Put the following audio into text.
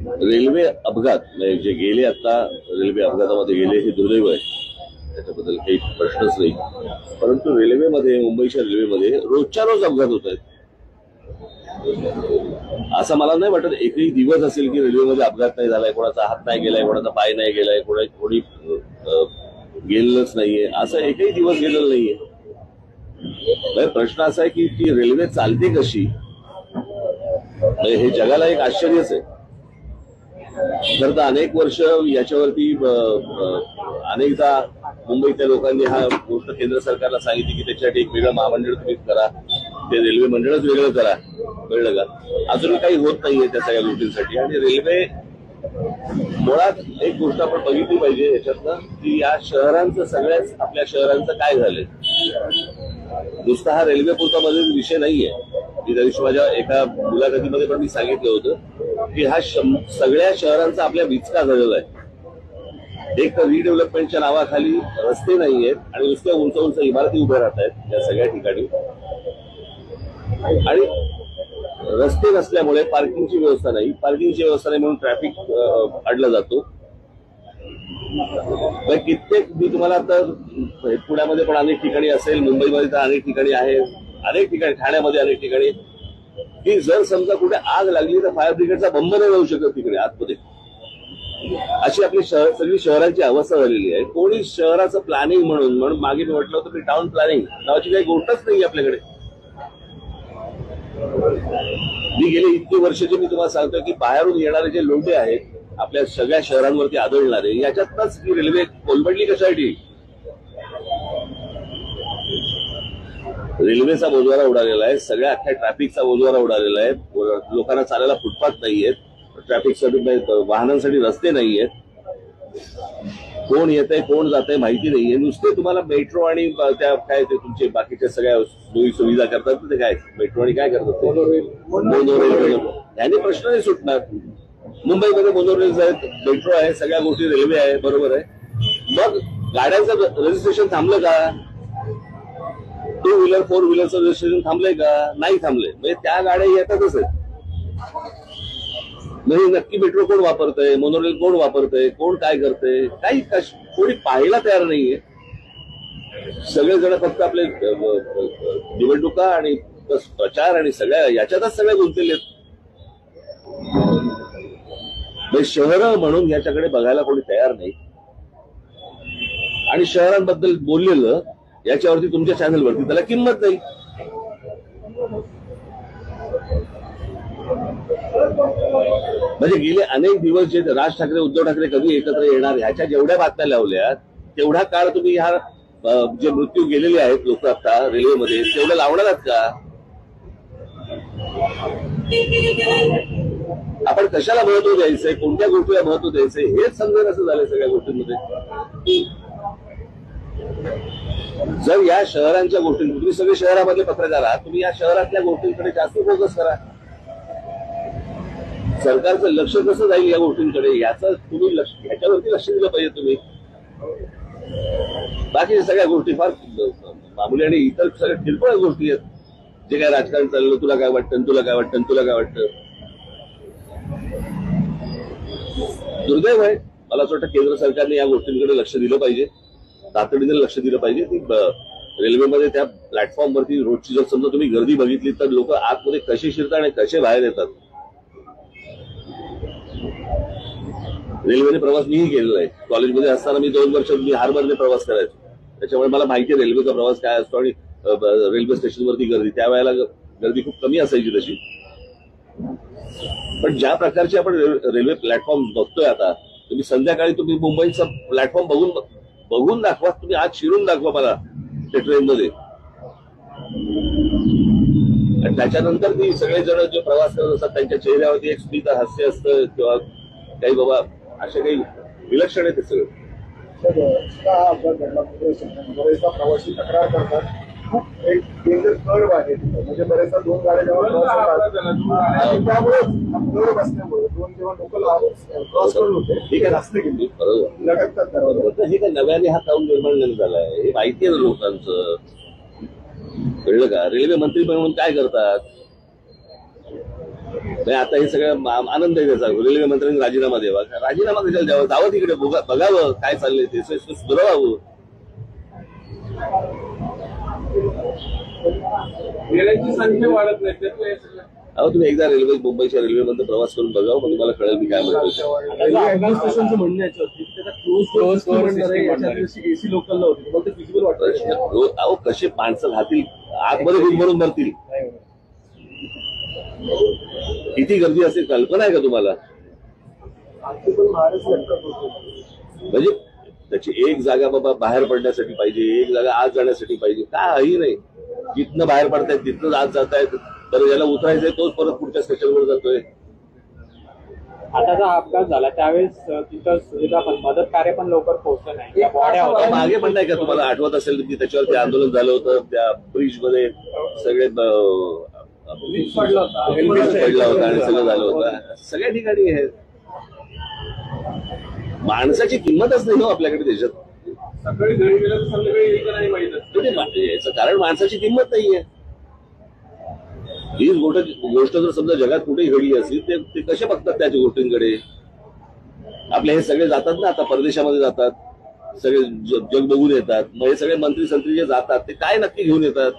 Railway अपघात म्हणजे जे गेले आता रेल्वे अपघातामध्ये गेले हे दुर्दैव आहे, त्याच्याबद्दल काही प्रश्नच नाही. परंतु रेल्वेमध्ये, मुंबईच्या रेल्वेमध्ये रोजच्या रोज अपघात होत आहेत. असं मला नाही वाटत एकही दिवस असेल की रेल्वेमध्ये अपघात नाही झालाय, कोणाचा हात नाही गेलाय, कोणाचा पाय नाही गेलाय, कोणी गेलेलंच नाहीये, असं एकही दिवस गेलेलं नाहीये. प्रश्न असा आहे की ती रेल्वे चालते कशी, हे जगाला एक आश्चर्यच आहे. खरं तर अनेक वर्ष याच्यावरती अनेकदा मुंबईतल्या लोकांनी हा गोष्ट केंद्र सरकारला सांगितली की त्याच्यासाठी एक वेगळं महामंडळ तुम्ही करा, ते रेल्वे मंडळच वेगळं करा. कळलं का? अजूनही काही होत नाहीये त्या सगळ्या गोष्टींसाठी. आणि रेल्वे मुळात एक गोष्ट आपण बघितली पाहिजे याच्यातनं की या शहरांचं, सगळ्याच आपल्या शहरांचं काय झालंय. नुसता हा रेल्वे पुरता मध्ये विषय नाहीये. मी त्या दिवशी माझ्या एका मुलाखतीमध्ये पण मी सांगितलं होतं की हा सगळ्या शहरांचा आपल्या विचका झालेला आहे. एक तर रिडेव्हलपमेंटच्या नावाखाली रस्ते नाहीयेत आणि नुसत्या उंच उंच इमारती उभ्या राहत आहेत या सगळ्या ठिकाणी. आणि रस्ते नसल्यामुळे पार्किंगची व्यवस्था नाही, पार्किंगची व्यवस्था नाही म्हणून ट्रॅफिक अडला जातो. कित्येक, मी तुम्हाला तर पुण्यामध्ये पण अनेक ठिकाणी असेल, मुंबईमध्ये तर अनेक ठिकाणी आहे, अनेक ठिकाणी, ठाण्यामध्ये अनेक ठिकाणी, की जर समजा कुठे आग लागली तर फायर ब्रिगेडचा बंब नाही जाऊ शकत तिकडे आतमध्ये. अशी आपली सगळी शहरांची अवस्था झालेली आहे. कोणी शहराचं प्लॅनिंग म्हणून मागे मी म्हटलं होतं की टाउन प्लॅनिंग नावाची काही गोष्टच नाही आपल्याकडे. मी गेले इतकी वर्षाचे मी तुम्हाला सांगतोय की बाहेरून येणारे जे लोंढे आहेत आपल्या सगळ्या शहरांवरती आदळणारे, याच्यातच ही रेल्वे कोलमडली कशासाठी. रेल्वेचा बोजवारा उडालेला आहे, सगळ्या अख्ख्या ट्रॅफिकचा बोजवारा उडालेला आहे. लोकांना चालायला फुटपाथ नाहीयेत, ट्रॅफिकसाठी वाहनांसाठी रस्ते नाहीयेत, कोण येतंय कोण जातंय माहिती नाहीये. नुसते तुम्हाला मेट्रो आणि त्या काय ते तुमचे बाकीच्या सगळ्या सोयी सुविधा करतात ते काय मेट्रो आणि काय करतात ते मोनोरेल. याने प्रश्न नाही सुटणार. मुंबईमध्ये मोनोरेल्स आहेत, मेट्रो आहे, सगळ्या गोष्टी रेल्वे आहे, बरोबर आहे. मग गाड्यांचं रजिस्ट्रेशन थांबलं का? टू व्हीलर फोर व्हीलरचं रजिस्ट्रेशन थांबलंय का? नाही थांबलंय. म्हणजे त्या गाड्या येतातच आहेत. म्हणजे नक्की मेट्रो कोण वापरतंय, मोनोरेल कोण वापरतंय, कोण काय करतंय, काही कोणी पाहायला तयार नाहीये. सगळेजण फक्त आपले निवडणुका आणि प्रचार आणि सगळ्या याच्यातच सगळ्या गुंतलेले आहेत. शहरं म्हणून याच्याकडे बघायला कोणी तयार नाही. आणि शहरांबद्दल बोललेलं याच्यावरती तुमच्या चॅनलवरती त्याला किंमत नाही. म्हणजे गेले अनेक दिवस जे राज ठाकरे उद्धव ठाकरे कधी एकत्र येणार ह्याच्या जेवढ्या बातम्या लावल्या तेवढा काळ तुम्ही ह्या जे मृत्यू गेलेले आहेत लोक आता रेल्वेमध्ये तेवढं लावणार आहात का? आपण कशाला महत्व द्यायचंय, कोणत्या गोष्टीला महत्व द्यायचंय हेच समजेल असं झालंय सगळ्या गोष्टींमध्ये. जर या शहरांच्या गोष्टी, तुम्ही सगळे शहरामधले पत्रकार आहात, तुम्ही या शहरातल्या गोष्टींकडे जास्त फोकस करा. सरकारचं लक्ष कसं जाईल या गोष्टींकडे याचं तुम्ही ह्याच्यावरती लक्ष दिलं पाहिजे तुम्ही. बाकी सगळ्या गोष्टी फार मामूली आणि इतर सगळ्या किरकोळ गोष्टी आहेत. जे काय राजकारण चाललं, तुला काय वाटतं, तुला काय वाटतं, तुला काय वाटतं. दुर्दैव आहे. मला असं वाटतं केंद्र सरकारने या गोष्टींकडे लक्ष दिलं पाहिजे, तातडीने लक्ष दिलं पाहिजे. ती रेल्वेमध्ये त्या प्लॅटफॉर्मवरती रोजची जर समजा तुम्ही गर्दी बघितली तर लोक आतमध्ये कसे शिरतात आणि कसे बाहेर येतात. रेल्वेने प्रवास मीही केलेला आहे. कॉलेजमध्ये असताना मी 2 वर्ष बिहारमधले प्रवास करायचो, त्याच्यामुळे मला माहिती आहे रेल्वेचा प्रवास काय असतो. आणि रेल्वे स्टेशनवरती गर्दी, त्यावेळेला गर्दी खूप कमी असायची तशी. पण ज्या प्रकारचे आपण रेल्वे प्लॅटफॉर्म बघतोय आता, तुम्ही संध्याकाळी तुम्ही मुंबईचा प्लॅटफॉर्म बघून दाखवा, तुम्ही आज शिरून दाखवा मला त्या ट्रेनमध्ये. आणि त्याच्यानंतर ती सगळेजण जे प्रवास करत असतात त्यांच्या चेहऱ्यावरती एक स्मित हास्य असतं किंवा काही बाबा असे काही विलक्षण आहे ते सगळं. बरेचदा प्रवासी तक्रार करतात, खूप एक डेंजर कर्व आहे म्हणजे बरेचदा 2 गाड्या जेव्हा त्यामुळे कर्व असल्यामुळे 2 जेव्हा लोकल क्रॉस करून होते ठीक आहे रस्ते गेली लटकतात. हे काय नव्याने हा काऊन निर्माण झालाय हे माहिती आहे ना लोकांचं. कळलं का? रेल्वे मंत्री म्हणून काय करतात म्हणजे आता हे सगळं आनंद आहे त्याचा. रेल्वे मंत्र्यांनी राजीनामा द्यावा. राजीनामा कशाला द्यावा? जावं तिकडे, बघावं काय चाललंय ते, सुधारावं. रेल्वेची संख्या वाढत नाही त्यातलं हे सगळं. अहो तुम्ही एकदा मुंबईच्या रेल्वेमध्ये प्रवास करून बघावं, मग तुम्हाला कळेल मी काय म्हणतो. रेल्वे ऍडमिनिस्ट्रेशनचं म्हणणं याच्यावरती त्याचा क्लोज एसी लोकलला होती, मग ते फिजिबल वाटतं. अहो कसे माणसं राहतील आतमध्ये गुण भरून भरतील. किती गर्दी असेल कल्पना आहे का तुम्हाला? पण महाराष्ट्र लटकत होतो. म्हणजे त्याची एक जागा बाबा बाहेर पडण्यासाठी पाहिजे, एक जागा आत जाण्यासाठी पाहिजे, काही नाही. जिथनं बाहेर पडतायत तिथनंच आत जातायत. तर ज्याला उतरायचंय तोच परत पुढच्या स्टेशनवर जातोय. आता जो अपघात झाला त्यावेळेस तिथं सुविधा पण मदत कार्य पण लवकर पोहोचलं नाही. त्या बॉड्या होत्या मागे पण नाही का तुम्हाला आठवत असेल की त्याच्यावरती आंदोलन झालं होतं, त्या ब्रिज मध्ये सगळे पडला होता. पडला होता आणि सगळं झालं होतं. सगळ्या ठिकाणी हे माणसाची किंमतच नाही हो आपल्याकडे देशात. सकाळी घरी गेलं तर संध्याकाळी येईल का नाही माहित असतं. याचं कारण माणसाची किंमत नाहीये. ही गोष्ट जर समजा जगात कुठेही घडली असली ते कसे बघतात त्याच्या गोष्टींकडे. आपले हे सगळे जातात ना आता परदेशामध्ये जातात, सगळे जग बघून येतात. मग हे सगळे मंत्री संत्री जे जातात ते काय नक्की घेऊन येतात?